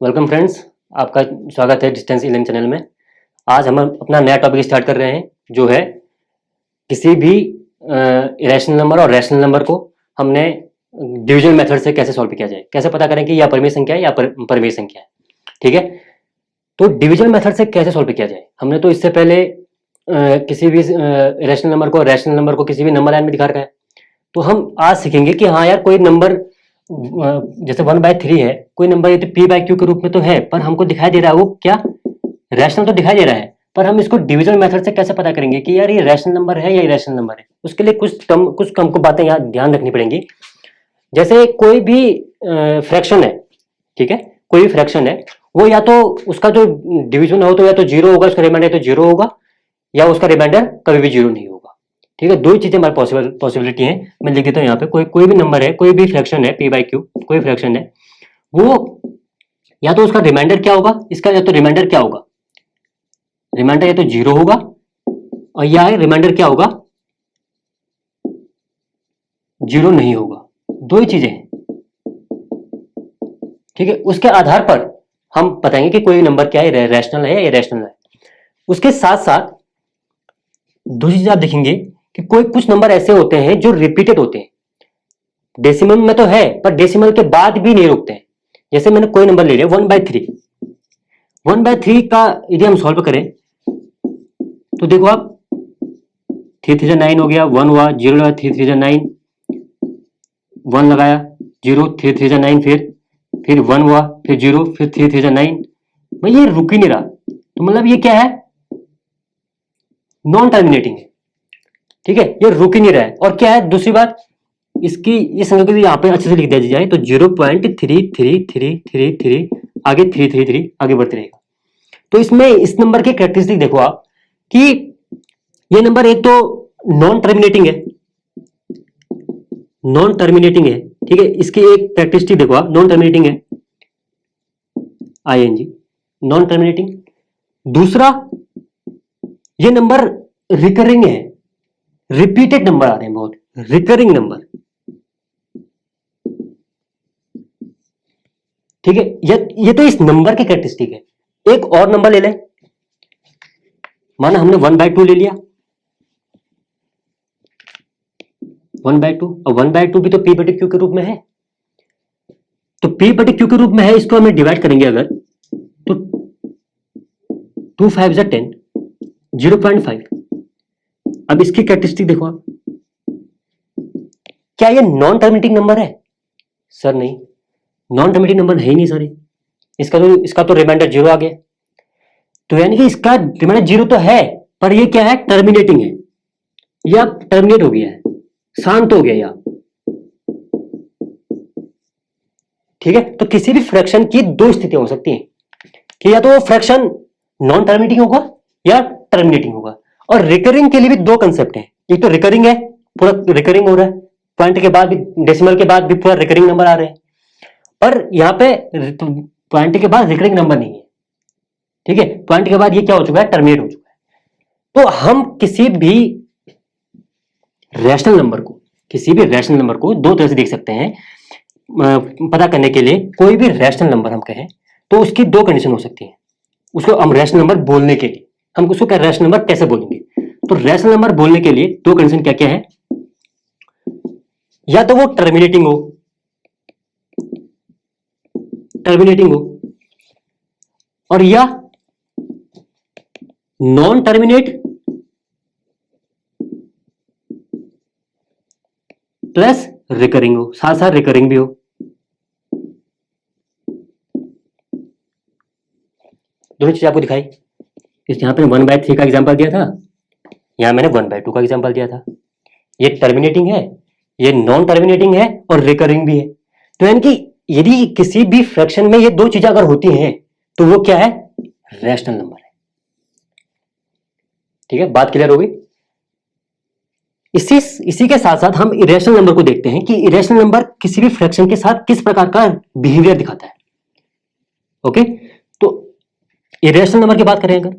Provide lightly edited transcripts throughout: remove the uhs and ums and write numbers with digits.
Welcome friends. आपका स्वागत है डिस्टेंस लर्निंग चैनल में। आज हम अपना नया टॉपिक स्टार्ट कर रहे हैं जो है किसी भी इरेशनल नंबर और रैशनल नंबर को हमने डिवीजन मेथड से कैसे सॉल्व किया जाए, कैसे पता करें कि यह परिमेय संख्या है या परिमेय संख्या है। ठीक है, तो डिवीजन मेथड से कैसे सॉल्व किया जाए, हमने तो इससे पहले किसी भी इरेशनल नंबर को रैशनल नंबर को किसी भी नंबर लाइन में दिखा रखा है। तो हम आज सीखेंगे कि हाँ यार, कोई नंबर जैसे 1/3 है, कोई नंबर यदि p/q के रूप में तो है, पर हमको दिखाई दे रहा है वो क्या रैशनल तो दिखाई दे रहा है, पर हम इसको डिवीजन मेथड से कैसे पता करेंगे कि यार ये रैशनल नंबर है या इरेशनल नंबर है। उसके लिए कुछ कम को बातें यहाँ ध्यान रखनी पड़ेंगी। जैसे कोई भी फ्रैक्शन है, ठीक है, कोई भी फ्रैक्शन है, वो या तो उसका जो डिवीजन हो तो या तो जीरो होगा, उसका रिमाइंडर तो जीरो होगा, या उसका रिमाइंडर कभी भी जीरो नहीं होगा। ठीक है, दो ही चीजें हमारे पॉसिबिलिटी है। मैं लिख देता हूँ यहाँ पे, कोई भी नंबर है, कोई भी फ्रैक्शन है, p/q कोई फ्रैक्शन है, वो या तो उसका रिमाइंडर क्या होगा, इसका या तो रिमाइंडर क्या होगा, रिमाइंडर या तो जीरो होगा, और या रिमाइंडर क्या होगा, जीरो नहीं होगा। दो ही चीजें हैं। ठीक है, उसके आधार पर हम बताएंगे कि कोई नंबर क्या है, रैशनल है या इरेशनल है। उसके साथ साथ दूसरी चीज आप देखेंगे कि कोई कुछ नंबर ऐसे होते हैं जो रिपीटेड होते हैं, डेसिमल में तो है पर डेसिमल के बाद भी नहीं रुकते हैं। जैसे मैंने कोई नंबर ले लिया 1/3, 1/3 का यदि हम सॉल्व करें तो देखो आप, 3 3 9 हो गया, 1 हुआ, 0 लगा, 3 3 9, 1 लगाया, 0, 3 3 9, फिर 1 हुआ, फिर 0, फिर 3 3 9। भाई ये रुक ही नहीं रहा, तो मतलब ये क्या है, नॉन टर्मिनेटिंग है। ठीक है, ये रुक ही नहीं रहा है। और क्या है दूसरी बात, इसकी ये संख्या को यहाँ पे अच्छे से लिख दिया जाए तो 0.3333 आगे 333 आगे बढ़ते रहेगा। तो इसमें इस नंबर के कैरेक्टरिस्टिक देखो आप कि ये नंबर एक तो नॉन टर्मिनेटिंग है, नॉन टर्मिनेटिंग है। ठीक है, इसकी एक कैरेक्टरिस्टिक देखो आप, नॉन टर्मिनेटिंग है, ing, नॉन टर्मिनेटिंग। दूसरा, ये नंबर रिकरिंग है, रिपीटेड नंबर आ रहे हैं, बहुत रिकरिंग नंबर। ठीक है, ये तो इस नंबर की कैरेक्टरिस्टिक है। एक और नंबर ले लें, माना हमने 1/2 ले लिया, 1/2, और 1/2 भी तो p/q के रूप में है। तो p/q के रूप में है, इसको हमें डिवाइड करेंगे अगर, तो 2 5 10, 0.5। अब इसकी कैरेक्टरिस्टिक देखो आप, क्या ये नॉन टर्मिनेटिंग नंबर है? सर नहीं, नॉन टर्मिनेटिंग नंबर है ही नहीं सर। इसका तो रिमाइंडर जीरो आ गया, तो यानी कि इसका रिमाइंडर जीरो तो है, पर ये क्या है, टर्मिनेटिंग है, या टर्मिनेट हो गया है, शांत हो गया या। ठीक है, तो किसी भी फ्रैक्शन की दो स्थितियां हो सकती हैं कि या तो वो फ्रैक्शन नॉन टर्मिनेटिंग होगा या टर्मिनेटिंग होगा। और रिकरिंग के लिए भी दो कंसेप्ट हैं, एक तो रिकरिंग है, पूरा रिकरिंग हो रहा है, पॉइंट के बाद भी, डेसिमल के बाद भी पूरा रिकरिंग नंबर आ रहे हैं, पर यहाँ पे पॉइंट के बाद रिकरिंग नंबर नहीं है। ठीक है, पॉइंट के बाद ये क्या हो चुका है, टर्मिनेट हो चुका है। तो हम किसी भी रैशनल नंबर को, किसी भी रैशनल नंबर को दो तरह से देख सकते हैं। पता करने के लिए कोई भी रैशनल नंबर हम कहें तो उसकी दो कंडीशन हो सकती है। उसको हम रैशनल नंबर बोलने के लिए, हम उसको क्या रैशनल नंबर कैसे बोलेंगे, तो रैशनल नंबर बोलने के लिए दो कंडीशन क्या क्या है, या तो वो टर्मिनेटिंग हो, टर्मिनेटिंग हो, और या नॉन टर्मिनेट प्लस रिकरिंग हो, साथ साथ रिकरिंग भी हो। दोनों चीज आपको दिखाई, इस यहाँ पे 1/3 का एग्जांपल दिया था, यहाँ मैंने 1/2 का एग्जांपल दिया था। ये टर्मिनेटिंग है, ये नॉन टर्मिनेटिंग है, और रिकरिंग भी है। तो यानी कि यदि किसी भी फ्रैक्शन में ये दो चीजें अगर होती हैं तो वो क्या है, रैशनल नंबर है। ठीक है, बात क्लियर होगी। इसी के साथ साथ हम इरेशनल नंबर को देखते हैं कि इरेशनल नंबर किसी भी फ्रैक्शन के साथ किस प्रकार का बिहेवियर दिखाता है। ओके, तो इरेशनल नंबर की बात करें अगर,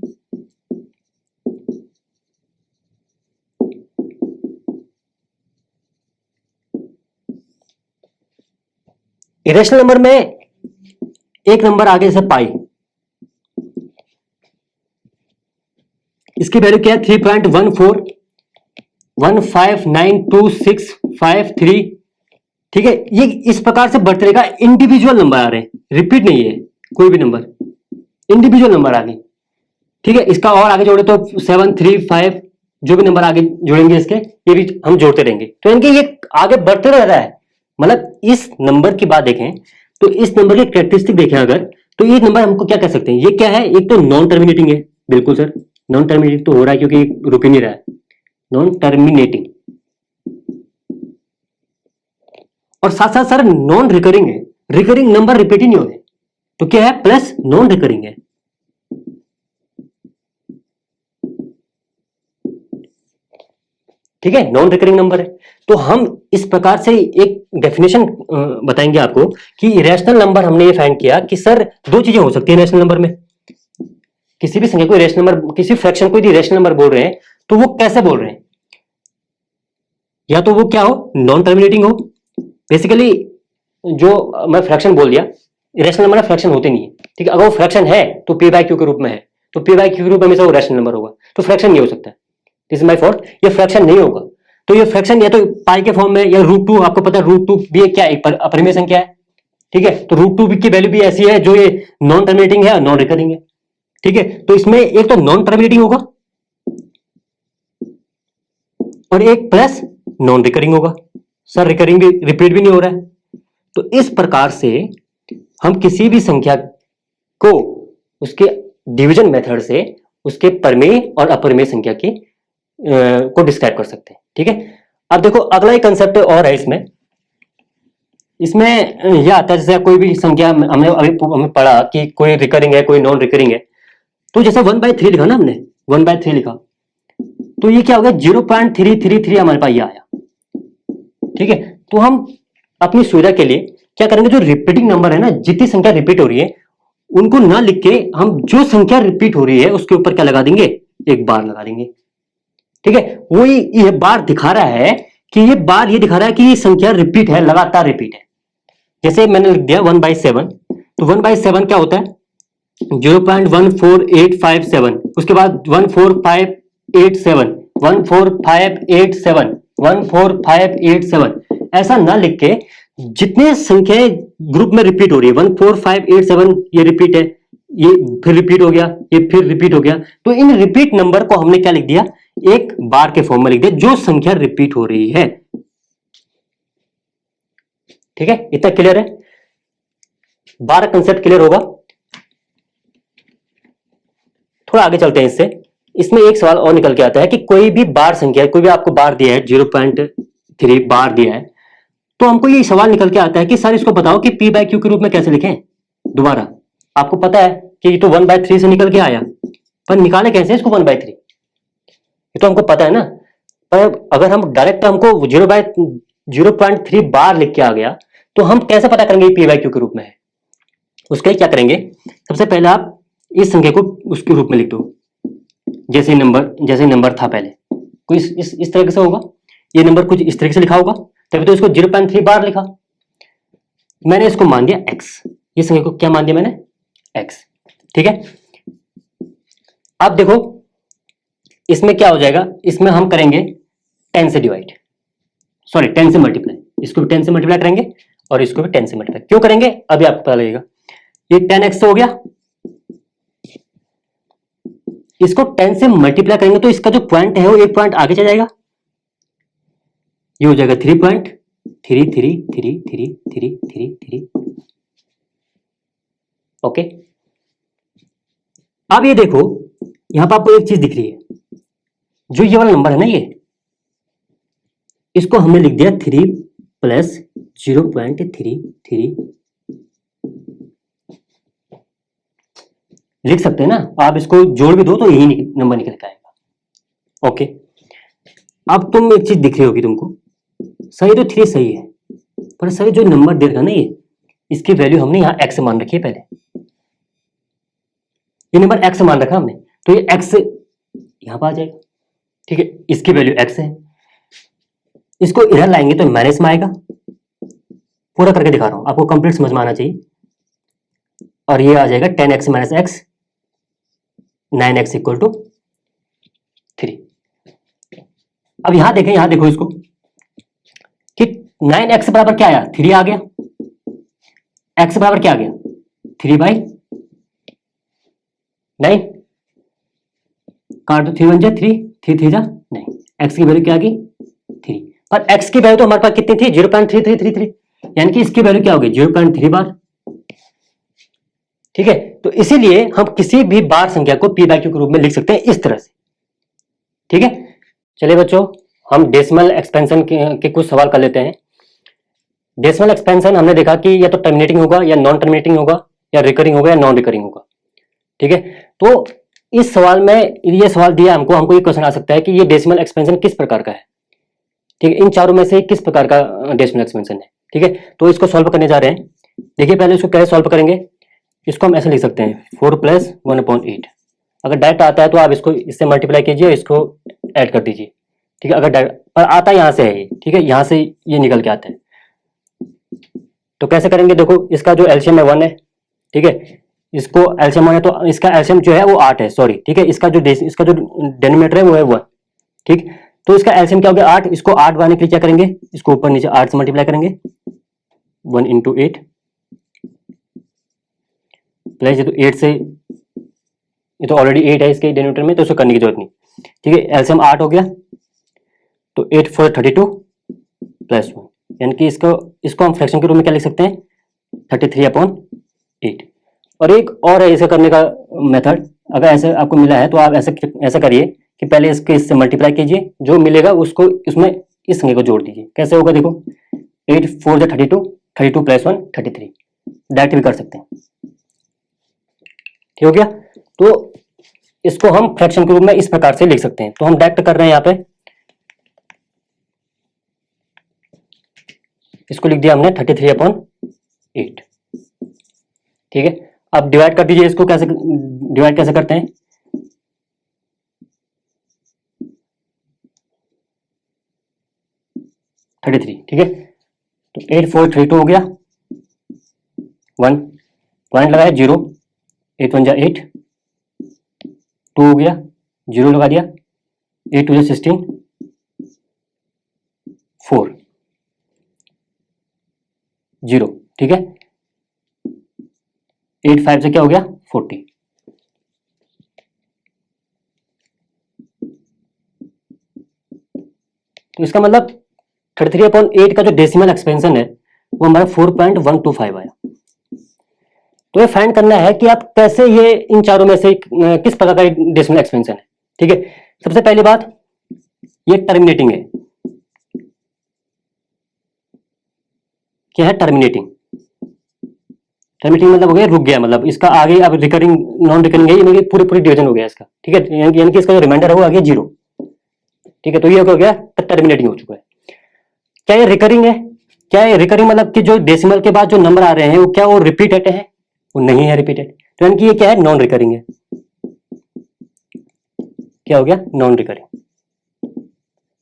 इरेशनल नंबर में एक नंबर आगे जैसे पाई, इसकी वैल्यू क्या है 3.14159265 ठीक है। ये इस प्रकार से बढ़ते रहेगा, इंडिविजुअल नंबर आ रहे हैं, रिपीट नहीं है कोई भी नंबर, इंडिविजुअल नंबर आ गए, ठीक है। इसका और आगे जोड़े तो 735, जो भी नंबर आगे जोड़ेंगे इसके, ये भी हम जोड़ते रहेंगे, तो इनके ये आगे बढ़ते रह रहा है। मतलब इस नंबर की बात देखें तो इस नंबर की कैरेक्टरिस्टिक देखें अगर, तो ये नंबर हमको क्या कह सकते हैं, ये क्या है, एक तो नॉन टर्मिनेटिंग है, बिल्कुल सर नॉन टर्मिनेटिंग तो हो रहा है क्योंकि रुक ही नहीं रहा है, नॉन टर्मिनेटिंग, और साथ साथ सर नॉन रिकरिंग है, रिकरिंग नंबर रिपीट ही नहीं हो रहे, तो क्या है प्लस नॉन रिकरिंग है, ठीक है, नॉन रिकरिंग नंबर है। तो हम इस प्रकार से एक डेफिनेशन बताएंगे आपको कि इरेशनल नंबर हमने ये फाइंड किया कि सर दो चीजें हो सकती है इरेशनल नंबर में, किसी भी संख्या को इरेशनल नंबर, किसी फ्रैक्शन को यदि इरेशनल नंबर बोल रहे हैं तो वो कैसे बोल रहे हैं, या तो वो क्या हो, नॉन टर्मिनेटिंग हो, बेसिकली जो मैं फ्रैक्शन बोल दिया, इरेशनल नंबर फ्रैक्शन होते नहीं है, ठीक है। अगर वो फ्रैक्शन है तो पी बाई क्यू के रूप में है, तो पी बाई क्यू के रूप में हमेशा वो रैशनल नंबर होगा, तो फ्रैक्शन नहीं हो सकता, दिस इज माय फॉल्ट, ये फ्रैक्शन नहीं होगा। तो ये फ्रैक्शन या तो पाई के फॉर्म में या √2, आपको पता है √2 भी क्या एक अपरिमेय संख्या है, ठीक है, तो √2 की वैल्यू भी ऐसी है जो ये नॉन टर्मिनेटिंग है और नॉन रिकरिंग है, ठीक है। तो इसमें एक तो नॉन टर्मिनेटिंग होगा और एक प्लस नॉन रिकरिंग होगा, सर रिकरिंग भी, रिपीट भी नहीं हो रहा है। तो इस प्रकार से हम किसी भी संख्या को उसके डिवीजन मेथड से उसके परमेय और अपरिमेय संख्या की को डिस्क्राइब कर सकते हैं, ठीक है। अब देखो अगला एक कंसेप्ट और है इसमें, इसमें यह आता है जैसे कोई भी संख्या, हमने अभी हमें पढ़ा कि कोई रिकरिंग है कोई नॉन रिकरिंग है, तो जैसे 1/3 लिखा ना हमने, 1/3 लिखा, तो ये क्या हो गया 0.333 हमारे पास ये आया, ठीक है। तो हम अपनी सुविधा के लिए क्या करेंगे, जो रिपीटिंग नंबर है ना, जितनी संख्या रिपीट हो रही है उनको ना लिख के हम जो संख्या रिपीट हो रही है उसके ऊपर क्या लगा देंगे, एक बार लगा देंगे, ठीक है। वही ये बार दिखा रहा है कि ये बार ये दिखा रहा है कि ये संख्या रिपीट है, लगातार रिपीट है। जैसे मैंने लिख दिया 1/7, तो 1/7 क्या होता है 0.14857, उसके बाद 14587, 14587, 14587, ऐसा ना लिख के जितने संख्याएं ग्रुप में रिपीट हो रही है, 14587 ये रिपीट है, ये फिर रिपीट हो गया, ये फिर रिपीट हो गया, तो इन रिपीट नंबर को हमने क्या लिख दिया, एक बार के फॉर्म में लिख दिया, जो संख्या रिपीट हो रही है, ठीक है। इतना क्लियर है, 12 कंसेप्ट क्लियर होगा। थोड़ा आगे चलते हैं इससे, इसमें एक सवाल और निकल के आता है कि कोई भी बार संख्या, कोई भी आपको बार दिया है 0.3 बार दिया है, तो हमको ये सवाल निकल के आता है कि सर इसको बताओ कि पी बाई क्यू के रूप में कैसे लिखें। दोबारा आपको पता है कि ये तो 1/3 से निकल के आया, पर निकाले कैसे इसको 1/3, ये तो हमको पता है ना, पर अगर हम डायरेक्ट हमको 0.3 बार लिख के आ गया तो हम कैसे पता करेंगे पी बाई क्यू के रूप में है। उसके लिए क्या करेंगे, सबसे पहले आप इस संख्या को उसके रूप में लिख दो, जैसे नंबर था पहले, कोई इस तरीके से होगा, ये नंबर कुछ इस तरीके से लिखा होगा, तभी तो इसको 0.3 बार लिखा। मैंने इसको मान दिया x, ये संख्या को क्या मान दिया मैंने, x, ठीक है। अब देखो इसमें क्या हो जाएगा, इसमें हम करेंगे 10 से डिवाइड, सॉरी 10 से मल्टीप्लाई, इसको भी 10 से मल्टीप्लाई करेंगे और इसको भी 10 से मल्टीप्लाई क्यों करेंगे अभी आपको पता लगेगा। ये 10x हो गया, इसको 10 से मल्टीप्लाई करेंगे तो इसका जो पॉइंट है वो एक पॉइंट आगे चला जाएगा, ये हो जाएगा 3.33333333, ओके। अब ये देखो यहां पर आपको एक चीज दिख रही है, जो ये वाला नंबर है ना, ये इसको हमने लिख दिया 3 + 0.33, लिख सकते हैं ना, आप इसको जोड़ भी दो तो यही नंबर निकल के आएगा, ओके। अब तुम एक चीज दिख रही होगी तुमको, सही तो 3 सही है, पर सही जो नंबर दे रखा ना ये, इसकी वैल्यू हमने यहाँ x मान रखी है, पहले ये नंबर x मान रखा हमने, तो ये x यहां पर आ जाएगा, ठीक है, इसकी वैल्यू x है, इसको इधर लाएंगे तो माइनस में आएगा, पूरा करके दिखा रहा हूं आपको, कंप्लीट समझ में आना चाहिए। और ये आ जाएगा 10x minus x, 9x equal to 3। अब यहां देखें, यहां देखो इसको कि 9x बराबर क्या आया, 3 आ गया। x बराबर क्या आ गया, 3/9। काट दो, 3 1 जा 3, 3 3 जा 9। x की वैल्यू क्या आ गई, 3। पर x की वैल्यू तो हमारे पास कितनी थी, 0.3333, यानी कि इसकी वैल्यू क्या होगी, 0.3 बार। ठीक है, तो इसीलिए हम किसी भी बार संख्या को p बाई क्यू के रूप में लिख सकते हैं इस तरह से। ठीक है, चलिए बच्चों, हम डेसिमल एक्सपेंशन के कुछ सवाल कर लेते हैं। डेसिमल एक्सपेंशन हमने देखा कि या तो टर्मिनेटिंग होगा या नॉन टर्मिनेटिंग होगा, या रिकरिंग होगा या नॉन रिकरिंग होगा। ठीक है, तो इस सवाल में ये सवाल दिया हमको ये क्वेश्चन आ सकता है कि ये डेसिमल एक्सपेंशन किस प्रकार का है। ठीक है, इन चारों में से किस प्रकार का डेसिमल एक्सपेंशन है। ठीक है, तो इसको सॉल्व करने जा रहे हैं। देखिए पहले इसको कैसे सॉल्व करेंगे, इसको हम ऐसे लिख सकते हैं 4 + 1/8। अगर डायरेक्ट आता है तो आप इसको इससे मल्टीप्लाई कीजिए, इसको ऐड कर दीजिए। ठीक है, अगर डायरेक्ट पर आता यहाँ से है, ठीक है, यहाँ से ये निकल के आता है। तो कैसे करेंगे, देखो इसका जो एलसीएम है 1 है। ठीक है, इसको एलसीएम 1 है तो इसका एलसीएम जो है वो 8 है, सॉरी। ठीक है, इसका जो डिनोमिनेटर है वो है 1। ठीक, तो इसका एलसीएम क्या हो गया, 8। इसको 8 बनाने के लिए क्या करेंगे, इसको ऊपर नीचे 8 से मल्टीप्लाई करेंगे, 1 × 8 प्लस ये तो 8 से, ये तो ऑलरेडी 8 है इसके डिनोमिनेटर में, तो इसको करने की जरूरत नहीं। ठीक है, एलसीएम 8 हो गया, तो 8 4 32 + 1, यानी कि इसको हम फ्रैक्शन के रूप में क्या लिख सकते हैं, 33/8। और एक और है इसे करने का मेथड, अगर ऐसे आपको मिला है तो आप ऐसा करिए कि पहले इससे मल्टीप्लाई कीजिए, जो मिलेगा उसको इसमें इस संख्या को जोड़ दीजिए। कैसे होगा, देखो 8 4 जा 32, 32 + 1 33, डायरेक्ट भी कर सकते हैं। ठीक हो गया, तो इसको हम फ्रैक्शन के रूप में इस प्रकार से लिख सकते हैं। तो हम डायरेक्ट कर रहे हैं, यहाँ पे इसको लिख दिया हमने 33/8। ठीक है, अब डिवाइड कर दीजिए इसको, कैसे डिवाइड कैसे करते हैं, थर्टी थ्री। ठीक है, तो 8 4 32 हो गया, 1 पॉइंट लगाया 0, 8 1 जा 8, 2 हो गया, 0 लगा दिया, 8 2 जा 16, 4 0। ठीक है, 8 5 से क्या हो गया, 40। तो इसका मतलब 33/8 का जो डेसिमल एक्सपेंशन है वो हमारा 4.125 आया। तो ये फाइंड करना है कि आप कैसे ये इन चारों में से किस प्रकार का डेसिमल एक्सपेंशन है। ठीक है, सबसे पहली बात ये टर्मिनेटिंग है। क्या है टर्मिनेटिंग, टर्मिनेटिंग मतलब हो गया रुक गया, मतलब इसका आगे अब रिकरिंग नॉन रिकरिंग है, ये पूरी डिवीजन हो गया इसका। ठीक है, यानी कि इसका जो रिमाइंडर है वो आ गया 0। ठीक है, तो ये हो गया टर्मिनेटिंग हो चुका है। क्या ये रिकरिंग है, क्या ये रिकरिंग मतलब कि जो डेसिमल के बाद जो नंबर आ रहे हैं वो क्या वो रिपीटेड है, वो नहीं है रिपीटेड, तो यानी कि ये क्या है, नॉन रिकरिंग है। क्या हो गया, नॉन रिकरिंग।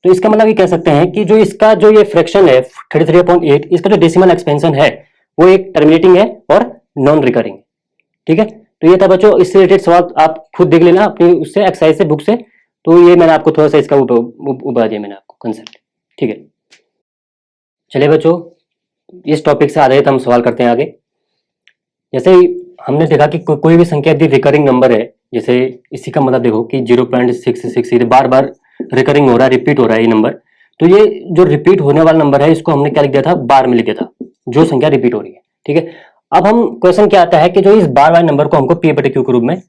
तो इसका मतलब ये कह सकते हैं कि जो इसका जो ये फ्रैक्शन है 33/8, इसका जो डेसिमल एक्सपेंशन है वो एक टर्मिनेटिंग है और नॉन रिकरिंग। ठीक है, तो ये था बच्चों, इससे रिलेटेड सवाल आप खुद देख लेना अपनी उससे एक्सरसाइज से, बुक से। तो ये मैंने आपको थोड़ा सा इसका उबा दिया मैंने आपको कंसेप्ट। ठीक है, चलिए बच्चों, इस टॉपिक से आधारित हम सवाल करते हैं आगे। जैसे हमने देखा कि कोई भी संख्या यदि रिकरिंग नंबर है, जैसे इसी का मतलब देखो कि 0.66 बार बार रिकरिंग हो रहा है, रिपीट हो रहा है ये नंबर, तो ये जो रिपीट होने वाला नंबर है इसको हमने क्या लिख दिया था, बार में लिख दिया था, जो संख्या रिपीट हो रही है। ठीक है, अब हम क्वेश्चन क्या आता है कि जो इस बार वाले नंबर को हमको p/q के रूप में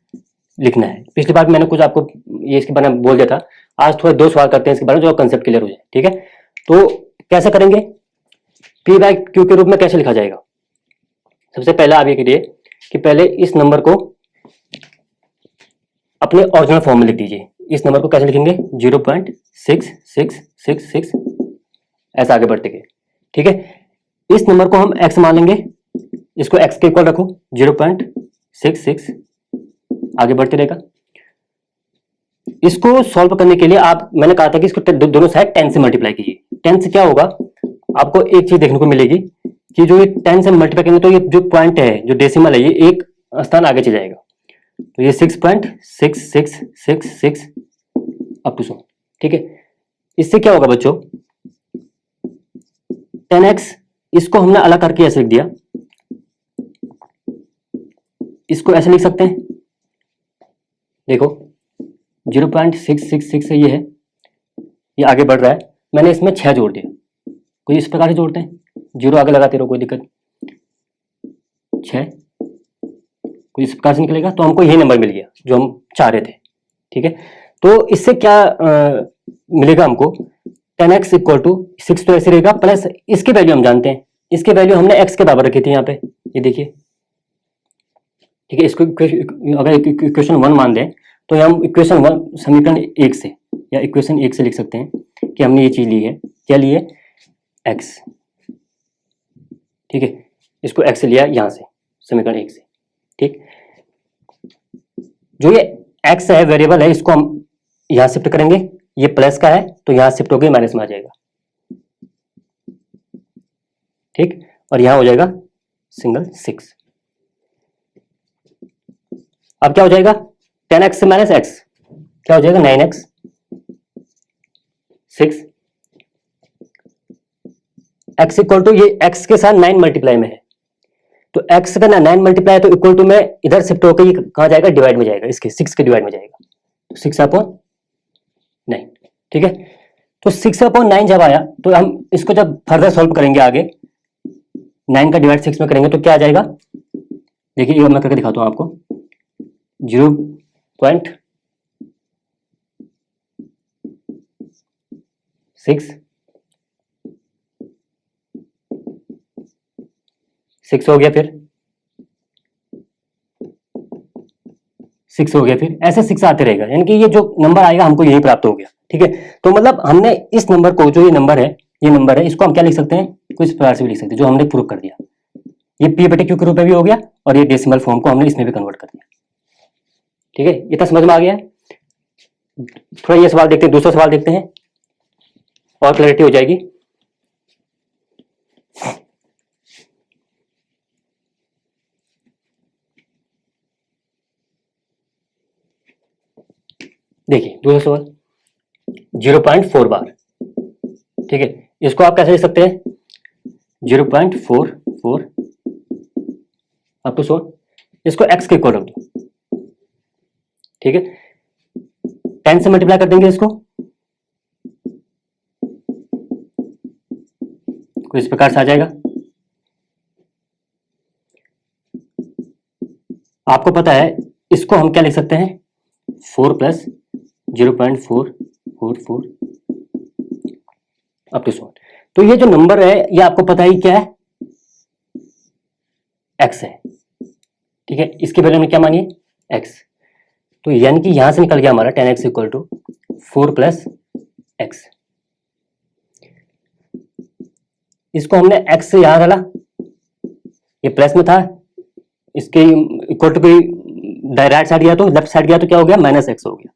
लिखना है। पिछली बार मैंने कुछ आपको ये इसके बारे में बोल दिया था, आज थोड़े 2 सवाल करते हैं इसके बारे में जो कंसेप्ट क्लियर हो जाए। ठीक है, तो कैसे करेंगे, p/q के रूप में कैसे लिखा जाएगा। सबसे पहले आप ये करिए कि पहले इस नंबर को अपने ओरिजिनल फॉर्म में लिख दीजिए। इस नंबर को कैसे लिखेंगे, 0.6666 ऐसा आगे बढ़ते गए। ठीक है, इस नंबर को हम x मान लेंगे, इसको x के इक्वल रखो, 0.66 आगे बढ़ते रहेगा। इसको सॉल्व करने के लिए आप, मैंने कहा था कि इसको दोनों साइड 10 से मल्टीप्लाई कीजिए। 10 से क्या होगा, आपको एक चीज देखने को मिलेगी कि जो ये 10 से मल्टीप्लाई करेंगे तो ये जो पॉइंट है, जो डेसिमल है, ये एक स्थान आगे चल जाएगा। तो ये 6.6666 अप टू 100, ठीक है। इससे क्या होगा बच्चों, 10x इसको हमने अलग करके ऐसे लिख दिया, इसको ऐसे लिख सकते हैं, देखो 0.666 से ये है, ये आगे बढ़ रहा है, मैंने इसमें 6 जोड़ दिया। कोई इस प्रकार से जोड़ते हैं, 0 आगे लगाते रहो, कोई दिक्कत, 6 कोई इस प्रकार से निकलेगा, तो हमको यही नंबर मिल गया जो हम चाह रहे थे, ठीक है। तो इससे क्या मिलेगा हमको, 10x इक्वल टू 6 तो ऐसे रहेगा, प्लस इसकी वैल्यू हम जानते हैं, इसकी वैल्यू हमने x के बराबर रखी थी यहाँ पे, ये देखिए, ठीक है। इसको अगर इक्वेशन 1 मान दें तो हम इक्वेशन 1 समीकरण 1 से या इक्वेशन 1 से लिख सकते हैं कि हमने ये चीज ली है, क्या ली है, x, ठीक है। इसको x लिया यहाँ से समीकरण 1 से, ठीक। जो ये x है वेरिएबल है, इसको हम यहाँ शिफ्ट करेंगे, ये प्लस का है तो यहाँ शिफ्ट होकर माइनस में आ जाएगा, ठीक। और यहाँ हो जाएगा सिंगल 6। अब क्या हो जाएगा, 10x से माइनस x क्या हो जाएगा, 9x, 6 x इक्वल टू, ये x के साथ 9 मल्टीप्लाई में है, तो x का 9 मल्टीप्लाई तो इक्वल टू में इधर शिफ्ट होकर ये कहाँ जाएगा, डिवाइड में जाएगा, इसके 6 के डिवाइड में जाएगा, तो 6/9, ठीक है। तो 6/9 जब आया तो हम इसको जब फर्दर सॉल्व करेंगे आगे, 9 का डिवाइड 6 में करेंगे तो क्या आ जाएगा, देखिए ये मैं करके दिखाता हूं आपको, 0.6 हो गया, फिर 6 हो गया, फिर ऐसे 6 आते रहेगा, यानी कि ये जो नंबर आएगा हमको यही प्राप्त हो गया, ठीक है। तो मतलब हमने इस नंबर को, जो ये नंबर है इसको हम क्या लिख सकते हैं, कुछ प्रकार से भी लिख सकते हैं, जो हमने प्रूव कर दिया, ये p/q के रूप में भी हो गया और ये डेसिमल फॉर्म को हमने इसमें भी कन्वर्ट कर दिया, ठीक है। इतना समझ में आ गया है। थोड़ा ये सवाल देखते हैं, दूसरा सवाल देखते हैं और क्लैरिटी हो जाएगी। देखिए दूसरा सवाल 0.4 बार, ठीक है। इसको आप कैसे लिख सकते हैं, 0.44 अप टू 100, इसको x के इक्वल रख दो, ठीक है। 10 से मल्टीप्लाई कर देंगे इसको, कुछ इस प्रकार से आ जाएगा। आपको पता है इसको हम क्या लिख सकते हैं, 4 प्लस 0.444 अप टू 100। तो ये जो नंबर है ये आपको पता ही क्या है, x है, ठीक है। इसके वैल्यू में क्या मानिए, x, तो यानी कि यहां से निकल गया हमारा 10x equal to 4 plus x। इसको हमने x से यहां डाला, ये प्लस में था, इसके इक्वल टू भी राइट साइड गया तो लेफ्ट साइड गया तो क्या हो गया, माइनस x हो गया,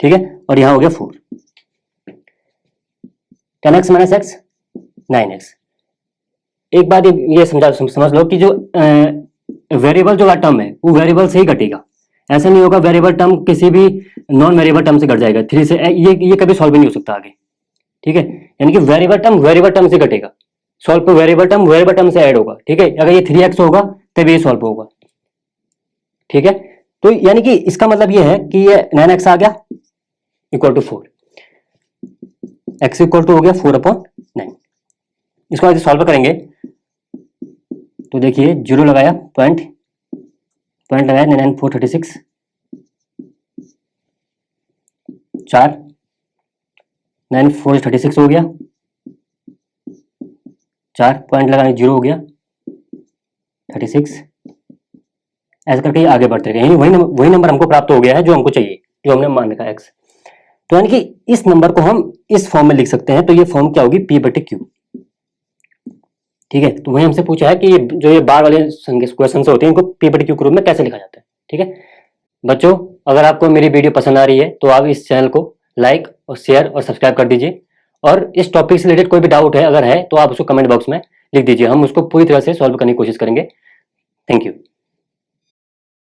ठीक है। और यहां हो गया 4, 10x माइनस x 9x। एक बात ये समझ लो कि जो वेरिएबल जो टर्म है वो वेरिएबल से ही घटेगा, ऐसा नहीं होगा वेरिएबल टर्म किसी भी नॉन वेरिएबल टर्म से घट जाएगा 3 से, ये कभी सॉल्व नहीं हो सकता आगे, ठीक है। यानी कि वेरिएबल टर्म से घटेगा, सॉल्व पे वेरिएबल टर्म से ऐड होगा, ठीक है। अगर ये 3x होगा तब ये सॉल्व होगा, ठीक है। तो यानी कि इसका मतलब ये है कि ये 9x आ गया equal to 4, x equal to हो गया 4/9। इसको आज सॉल्व करेंगे तो देखिए 0 लगाया, पॉइंट लगाया, 99436, 4 9436 हो गया, 4 पॉइंट लगाए 0 हो गया 36, ऐसे करके ये आगे बढ़ते गए, वही नंबर हमको प्राप्त हो गया है जो हमको चाहिए, जो हमने मान रखा x। तो यानी कि इस नंबर को हम इस फॉर्म में लिख सकते हैं, तो ये फॉर्म क्या होगी, p/q, ठीक है। तो वही हमसे पूछा है कि ये बार वाले क्वेश्चन होते हैं इनको p/q के रूप में कैसे लिखा जाता है, ठीक है। बच्चों अगर आपको मेरी वीडियो पसंद आ रही है तो आप इस चैनल को लाइक और शेयर और सब्सक्राइब कर दीजिए, और इस टॉपिक से रिलेटेड कोई भी डाउट है अगर है तो आप उसको कमेंट बॉक्स में लिख दीजिए, हम उसको पूरी तरह से सॉल्व करने की कोशिश करेंगे। Thank you.